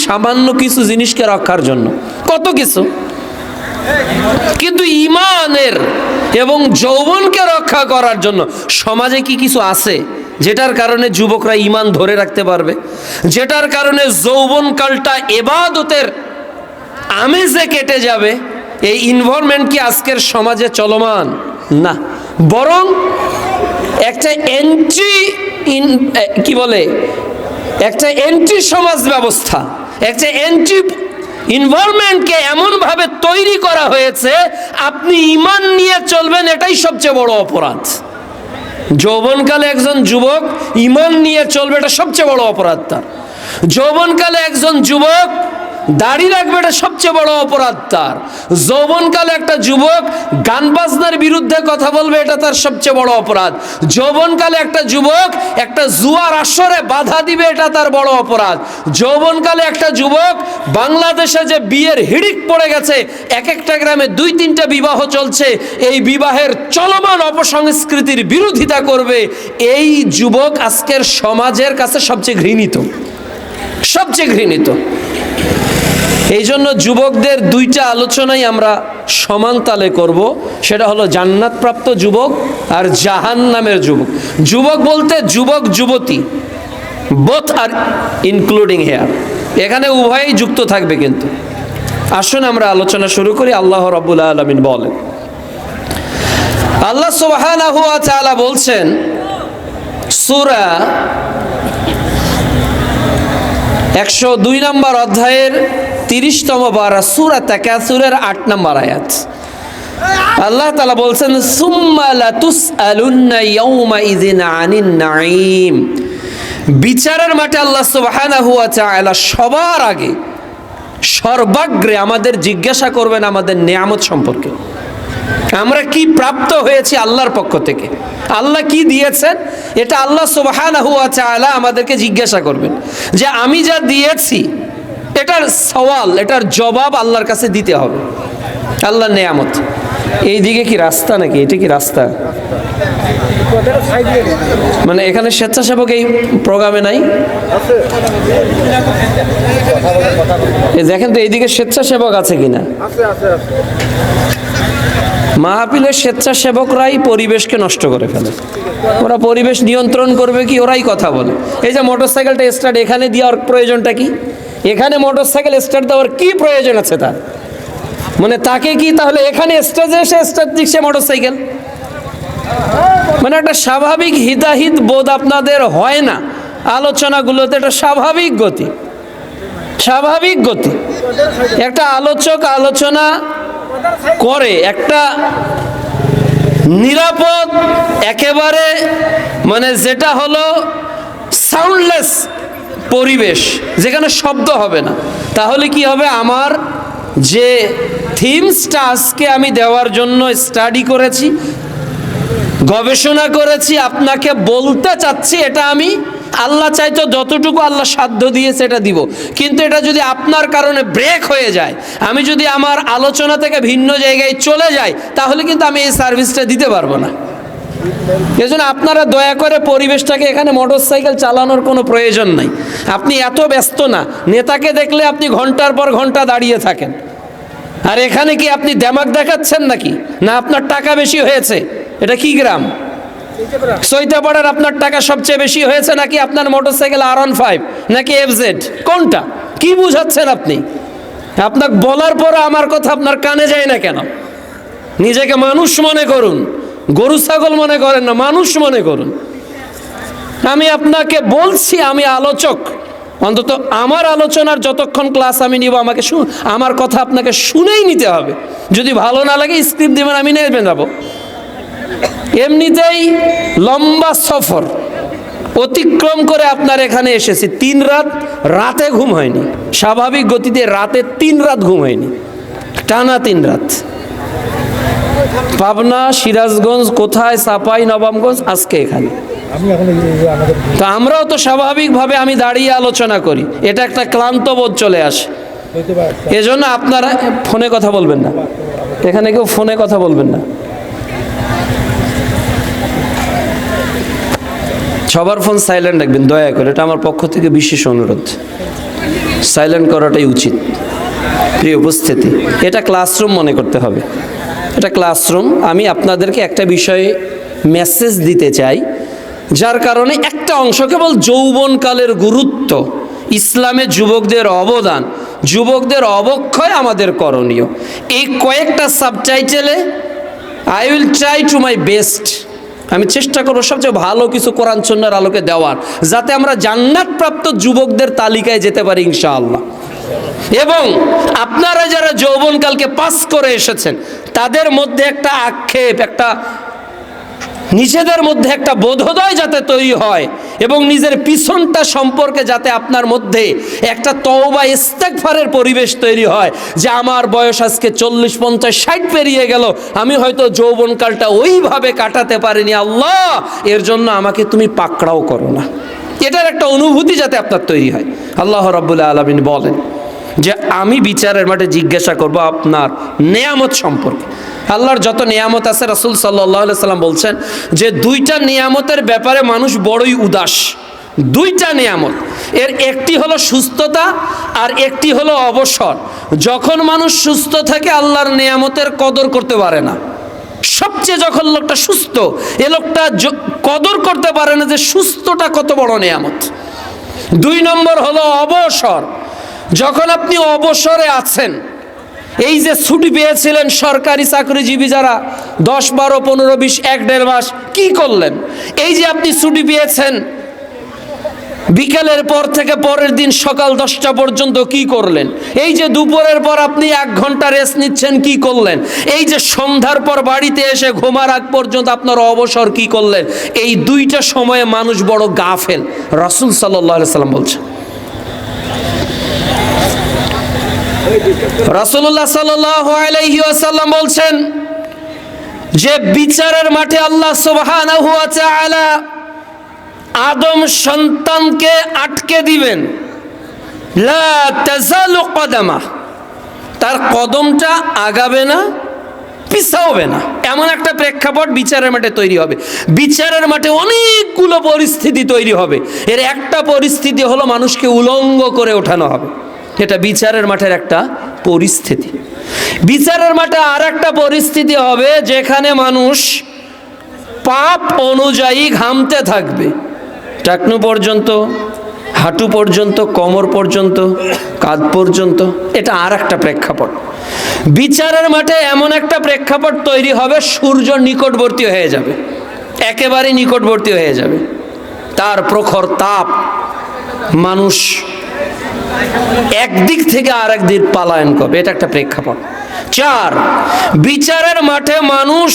সামান্য কিছু জিনিসকে রক্ষার জন্য, কত কিছু। কিন্তু ঈমানের এবং যৌবনকে রক্ষা করার জন্য সমাজে কি কিছু আছে যেটার কারণে যুবকরা ঈমান ধরে রাখতে পারবে, যেটার কারণে যৌবনকালটা ইবাদতের আমেজে কেটে যাবে? এই এনভায়রনমেন্ট কি আজকের সমাজে চলমান? না, বরং একটা একটা এন্টি সমাজ ব্যবস্থা, একটা এন্টি এনভায়রনমেন্টকে এমনভাবে তৈরি করা হয়েছে, আপনি ঈমান নিয়ে চলবেন এটাই সবচেয়ে বড় অপরাধ। যৌবনকালে একজন যুবক ঈমান নিয়ে চলবে, এটা সবচেয়ে বড় অপরাধ তার। যৌবনকালে একজন যুবক দাড়ি রাখবে, এটা সবচেয়ে বড় অপরাধ তার। যৌবনকালে একটা যুবক গান বাজনার বিরুদ্ধে কথা বলবে, এটা তার সবচেয়ে বড় অপরাধ। যৌবনকালে একটা যুবক একটা জুয়ার আসরে বাধা দিবে, এটা তার বড় অপরাধ। যৌবনকালে একটা যুবক বাংলাদেশে যে বিয়ের হিড়িক পড়ে গেছে, এক একটা গ্রামে 2-3টা বিবাহ চলছে, এই বিবাহের চলমান অপসংস্কৃতির বিরোধিতা করবে, এই যুবক আজকের সমাজের কাছে সবচেয়ে ঘৃণিত, সবচেয়ে ঘৃণিত। এই জন্য যুবকদের 2টা আলোচনাই আমরা সমান তালে করব, সেটা হলো জান্নাতপ্রাপ্ত যুবক আর জাহান্নামের যুবক। যুবক বলতে যুবক যুবতী বোথ আর ইনক্লুডিং হেয়ার, এখানে উভয়ই যুক্ত থাকবে। কিন্তু আসুন আমরা আলোচনা শুরু করি। আল্লাহ রাব্বুল আলামিন বলেন, আল্লাহ সুবহানাহু ওয়া তাআলা বলছেন সূরা 102 নম্বর অধ্যায়ের 30তম পারা, সূরা তাকাসুরের 8 নম্বর আয়াত। আল্লাহ তাআলা বলছেন, সুম্মা লাতুসআলুন্না ইয়াউমাইযিন আনিন নাঈম। বিচারের মাঠে আল্লাহ সুবহানাহু ওয়া তাআলা সবার আগে সর্বাগ্রে আমাদের জিজ্ঞাসা করবেন আমাদের নিয়ামত সম্পর্কে। আমরা কি প্রাপ্ত হয়েছি আল্লাহর পক্ষ থেকে, আল্লাহ কি দিয়েছেন, এটা আল্লাহ সুবহানাহু ওয়া তাআলা আমাদেরকে জিজ্ঞাসা করবেন যে আমি যা দিয়েছি এটার সওয়াল, এটার জবাব আল্লাহর কাছে দিতে হবে। আল্লাহর নিয়ামত। এই দিকে কি রাস্তা নাকি? এটা কি রাস্তা? মানে এখানে স্বেচ্ছাসেবক এই প্রোগ্রামে নাই? দেখেন তো এইদিকে স্বেচ্ছাসেবক আছে কিনা। মাহফিলের স্বেচ্ছাসেবকরাই পরিবেশকে নষ্ট করে ফেলে। ওরা পরিবেশ নিয়ন্ত্রণ করবে কি, ওরাই কথা বলে। এই যে মোটরসাইকেলটা স্টার্ট এখানে দেওয়ার প্রয়োজনটা কি? এখানে মোটরসাইকেল স্টার্ট দেওয়ার কি প্রয়োজন আছে তার? মানে তাকে কি তাহলে এখানে স্টেজে এসে স্টার্ট দিচ্ছে মোটরসাইকেল? মানে একটা স্বাভাবিক হিতাহিত বোধ আপনাদের হয় না আলোচনাগুলোতে? এটা স্বাভাবিক গতি, স্বাভাবিক গতি। একটা আলোচক আলোচনা করে একটা নিরাপদ, একেবারে মানে যেটা হলো সাউন্ডলেস পরিবেশ, যেখানে শব্দ হবে না। তাহলে কি হবে? আমার যে থিমসটা আজকে আমি দেওয়ার জন্য স্টাডি করেছি, গবেষণা করেছি, আপনাকে বলতে চাচ্ছি, এটা আমি আল্লাহ চাইতো যতটুকু আল্লাহ সাধ্য দিয়েছে এটা দিব। কিন্তু এটা যদি আপনার কারণে ব্রেক হয়ে যায়, আমি যদি আমার আলোচনা থেকে ভিন্ন জায়গায় চলে যাই, তাহলে কিন্তু আমি এই সার্ভিসটা দিতে পারবো না। এজন্য আপনারা দয়া করে পরিবেশটাকে, এখানে মোটরসাইকেল চালানোর কোনো প্রয়োজন নাই। আপনি এত ব্যস্ত না, নেতাকে দেখলে আপনি ঘন্টার পর ঘন্টা দাঁড়িয়ে থাকেন। আর এখানে কি আপনি দেমাগ দেখাচ্ছেন নাকি? না আপনার টাকা বেশি হয়েছে? এটা কি গ্রাম? সৈতাপাড়ার আপনার টাকা সবচেয়ে বেশি হয়েছে নাকি আপনার মোটরসাইকেল R15 নাকি FZ? কোনটা? কি বুঝাচ্ছেন আপনি? আপনাকে বলার পর আমার কথা আপনার কানে যায় না কেন? নিজেকে মানুষ মনে করুন, গরু ছাগল মনে করেন না, মানুষ মনে করুন। আমি আপনাকে বলছি আমি আলোচক, অন্তত আমার আলোচনার যতক্ষণ ক্লাস আমি নিব আমাকে আমার কথা আপনাকে শুনেই নিতে হবে। যদি ভালো না লাগে স্ক্রিপ্ট দেবেন, আমি নেবে যাবো। এমনিতেই লম্বা সফর অতিক্রম করে আপনার এখানে এসেছি, 3 রাত রাতে ঘুম হয়নি। স্বাভাবিক গতিতে রাতে 3 রাত ঘুম হয়নি, টানা 3 রাত। পাবনা, সিরাজগঞ্জ, কোথায়, চাপাই নবাবগঞ্জ, আজকে এখানে। তো আমরাও তো স্বাভাবিকভাবে আমি দাঁড়িয়ে আলোচনা করি, এটা একটা ক্লান্ত বোধ চলে আসে। এজন্য আপনারা ফোনে কথা বলবেন না, এখানে কেউ ফোনে কথা বলবেন না। সবার ফোন সাইলেন্ট রাখবেন দয়া করে, এটা আমার পক্ষ থেকে বিশেষ অনুরোধ। সাইলেন্ট করাটাই উচিত। প্রিয় উপস্থিতি, এটা ক্লাসরুম মনে করতে হবে, এটা ক্লাসরুম। আমি আপনাদেরকে একটা বিষয়ে মেসেজ দিতে চাই, যার কারণে একটা অংশ কেবল যৌবনকালের গুরুত্ব, ইসলামে যুবকদের অবদান, যুবকদের অবক্ষয় আমাদের করণীয়, এই কয়েকটা সাবটাইটেলে I will try to my best. আমি চেষ্টা করবো সবচেয়ে ভালো কিছু কোরআন সুন্নাহর আলোকে দেওয়ার, যাতে আমরা জান্নাতপ্রাপ্ত যুবকদের তালিকায় যেতে পারি ইনশাআল্লাহ। এবং আপনারা যারা যৌবনকালকে পাস করে এসেছেন, তাদের মধ্যে একটা আক্ষেপ, একটা নিজেদের মধ্যে একটা বোধোদয় যাতে তৈরি হয়, এবং নিজের পিছনটা সম্পর্কে যাতে আপনার মধ্যে একটা তওবা ইস্তেগফারের পরিবেশ তৈরি হয়, যে আমার বয়স আজকে 40, 50, 60 পেরিয়ে গেল, আমি হয়তো যৌবনকালটা ওইভাবে কাটাতে পারিনি, আল্লাহ এর জন্য আমাকে তুমি পাকড়াও করো না। এটার একটা অনুভূতি যাতে আপনার তৈরি হয়। আল্লাহ রাব্বুল আলামিন বলেন যে আমি বিচারের মাঠে জিজ্ঞাসা করব আপনার নেয়ামত সম্পর্কে। আল্লাহর যত নেয়ামত আছে, রাসূল সাল্লাল্লাহু আলাইহি সাল্লাম বলছেন যে দুইটা নেয়ামতের ব্যাপারে মানুষ বড়ই উদাস। দুইটা নেয়ামত, এর একটি হলো সুস্থতা আর একটি হলো অবসর। যখন মানুষ সুস্থ থাকে আল্লাহর নেয়ামতের কদর করতে পারে না। সবচেয়ে যখন লোকটা সুস্থ, এ লোকটা কদর করতে পারে না যে সুস্থটা কত বড় নেয়ামত। 2 নম্বর হলো অবসর। যখন আপনি অবসরে আছেন, এই যে ছুটি পেয়েছিলেন সরকারি চাকরিজীবী যারা 10, 12, 15, 20, 1-1.5 মাস কি করলেন? এই যে আপনি ছুটি পেয়েছেন, বিকেলের পর থেকে পরের দিন সকাল 10টা পর্যন্ত কি করলেন? এই যে দুপুরের পর আপনি 1 ঘন্টা রেস্ট নিচ্ছেন, কি করলেন? এই যে সন্ধ্যার পর বাড়িতে এসে ঘুমার আগ পর্যন্ত আপনার অবসর কি করলেন? এই দুইটা সময়ে মানুষ বড় গাফেল, রাসূল সাল্লাল্লাহু আলাইহি সাল্লাম বলছেন। রাসূলুল্লাহ সাল্লাল্লাহু আলাইহি ওয়াসাল্লাম বলছেন যে বিচারের মাঠে আল্লাহ সুবহানাহু ওয়া তাআলা আদম সন্তানকে আটকে দিবেন, লা তাযালু কদামা, তার কদমটা আগাবে না, পিছাবে না, এমন একটা প্রেক্ষাপট বিচারের মাঠে তৈরি হবে। বিচারের মাঠে অনেকগুলো পরিস্থিতি তৈরি হবে, এর একটা পরিস্থিতি হলো মানুষকে উলঙ্গ করে ওঠানো হবে। এটা বিচারের মাঠের একটা পরিস্থিতি। বিচারের মাঠে আর একটা পরিস্থিতি হবে যেখানে মানুষ পাপ অনুযায়ী ঘামতে থাকবে, টাকনু পর্যন্ত, হাঁটু পর্যন্ত, কোমর পর্যন্ত, কাঁধ পর্যন্ত। এটা আর একটা প্রেক্ষাপট। বিচারের মাঠে এমন একটা প্রেক্ষাপট তৈরি হবে, সূর্য নিকটবর্তী হয়ে যাবে, একেবারে নিকটবর্তী হয়ে যাবে, তার প্রখর তাপ মানুষ একদিক থেকে আরেক দিক পালায়ন করবে। এটা একটা প্রেক্ষাপট। 4, বিচারের মাঠে মানুষ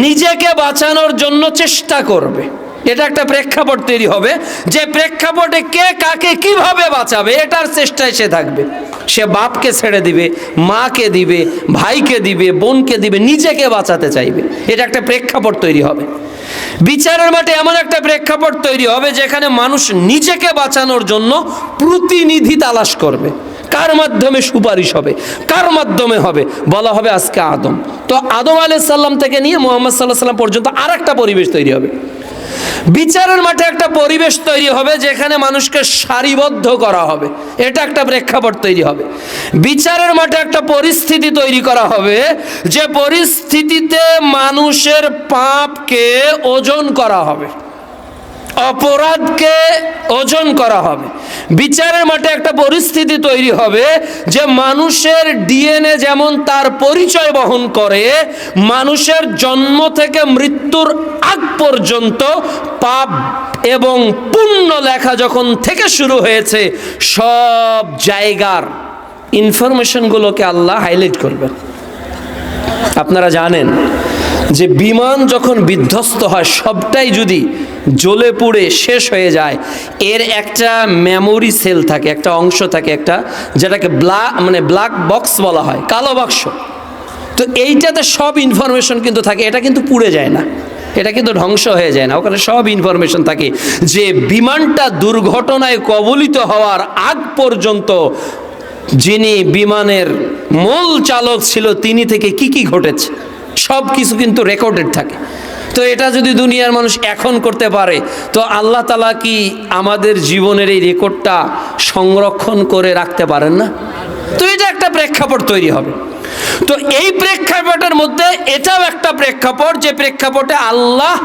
নিজেকে বাঁচানোর জন্য চেষ্টা করবে। এটা একটা প্রেক্ষাপট তৈরি হবে, যে প্রেক্ষাপটে কে কাকে কিভাবে বাঁচাবে এটার চেষ্টায় সে থাকবে। সে বাপকে ছেড়ে দিবে, মাকে দিবে, ভাইকে দিবে, বোনকে দিবে, নিজেকে বাঁচাতে চাইবে। এটা একটা প্রেক্ষাপট তৈরি হবে। বিচারের মাঠে এমন একটা প্রেক্ষাপট তৈরি হবে যেখানে মানুষ নিজেকে বাঁচানোর জন্য প্রতিনিধি তালাশ করবে। কার মাধ্যমে সুপারিশ হবে, কার মাধ্যমে হবে? বলা হবে আজকে আদম। তো আদম আলাইহিস সালাম থেকে নিয়ে মুহাম্মদ সাল্লাল্লাহু আলাইহি সাল্লাম পর্যন্ত আর একটা পরিবেশ তৈরি হবে। বিচারের মাঠে একটা পরিবেশ তৈরি হবে যেখানে মানুষকে সারিবদ্ধ করা হবে। এটা একটা প্রেক্ষাপট তৈরি হবে। বিচারের মাঠে একটা পরিস্থিতি তৈরি করা হবে, যে পরিস্থিতিতে মানুষের পাপকে ওজন করা হবে, অপরাধকে ওজন করা হবে। বিচারের মাঠে একটা পরিস্থিতি তৈরি হবে যে মানুষের ডিএনএ যেমন তার পরিচয় বহন করে, মানুষের জন্ম থেকে মৃত্যুর আগ পর্যন্ত পাপ এবং পুণ্য লেখা যখন থেকে শুরু হয়েছে, সব জায়গার ইনফরমেশনগুলোকে আল্লাহ হাইলাইট করবেন। আপনারা জানেন যে বিমান যখন বিধ্বস্ত হয়, সবটাই যদি জ্বলে পুড়ে শেষ হয়ে যায়, এর একটা মেমোরি সেল থাকে, একটা অংশ থাকে, একটা যেটাকে ব্ল্যাক বক্স বলা হয়, কালো বাক্স। তো এইটাতে সব ইনফরমেশন কিন্তু থাকে, এটা কিন্তু পুড়ে যায় না, এটা কিন্তু ধ্বংস হয়ে যায় না, ওখানে সব ইনফরমেশন থাকে যে বিমানটা দুর্ঘটনায় কবলিত হওয়ার আগ পর্যন্ত যিনি বিমানের মূল চালক ছিল তিনি থেকে কি কি ঘটেছে সব কিছু কিন্তু রেকর্ডেড থাকে। তো এটা যদি দুনিয়ার মানুষ এখন করতে পারে, তো আল্লাহ তাআলা কি আমাদের জীবনের এই রেকর্ডটা সংরক্ষণ করে রাখতে পারেন না? তো এটা একটা প্রেক্ষাপট তৈরি হবে। তো এই প্রেক্ষাপটের মধ্যে এটাও একটা প্রেক্ষাপট, যে প্রেক্ষাপটে আল্লাহ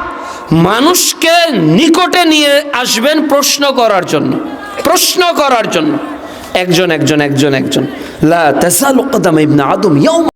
মানুষকে নিকটে নিয়ে আসবেন প্রশ্ন করার জন্য, একজন লা তাযালু কদাম ইবনে আদম ইয়াওম